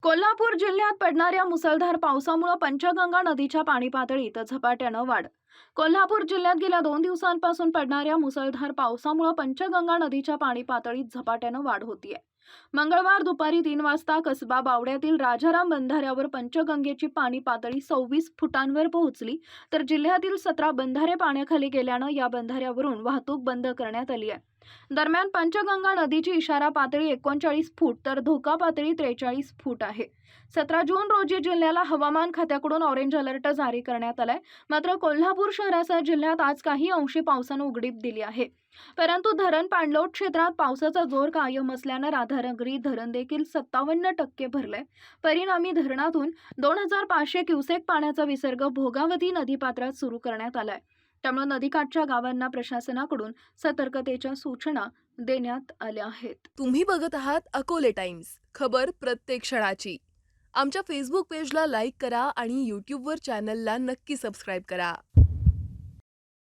कोल्हापूर जिल्ह्यात पडणाऱ्या मुसळधार पावसामुळे पंचगंगा नदीच्या पाणी पातळीत झपाट्यानं वाढ. कोल्हापूर जिल्ह्यात गेल्या 2 दिवसांपासून पडणाऱ्या मुसळधार पावसामुळे पंचगंगा नदीच्या पाणी पातळीत झपाट्यानं वाढ होतीये. मंगळवार दुपारी 3 वाजता कसबा बावड्यातील राजाराम बंधाऱ्यावर पंचगंगेची पाणी पातळी 26 फुटांवर पोहोचली, तर जिल्ह्यातील 17 बंधारे पाण्याखाली गेल्यानं या बंधाऱ्यावरून वाहतूक बंद करण्यात आली आहे. दरम्यान पंचगंगा नदीची इशारा पातळी 39 फूट तर धोका पातळी 43 फूट आहे. 17 जून रोजी जिल्ह्याला हवामान खात्याकडून ऑरेंज अलर्ट जारी करण्यात आलाय. मात्र कोल्हापूर शहरासह जिल्ह्यात आज काही अंशी पावसानं उघडीप दिली आहे. परंतु धरण पाणलोट क्षेत्रात पावसाचा जोर कायम असल्यानं राधानगरी धरण देखील 57% भरलंय. परिणामी धरणातून 2500 क्युसेक पाण्याचा विसर्ग भोगावती नदीपात्रात सुरू करण्यात आलाय. त्यामुळे नदीकाठच्या गावांना प्रशासनाकडून सतर्कतेच्या सूचना देण्यात आल्या आहेत. तुम्ही बघत आहात अकोले टाइम्स, खबर प्रत्येक क्षणाची. आमच्या फेसबुक पेजला लाईक करा आणि यूट्यूबवर चॅनलला नक्की सबस्क्राईब करा.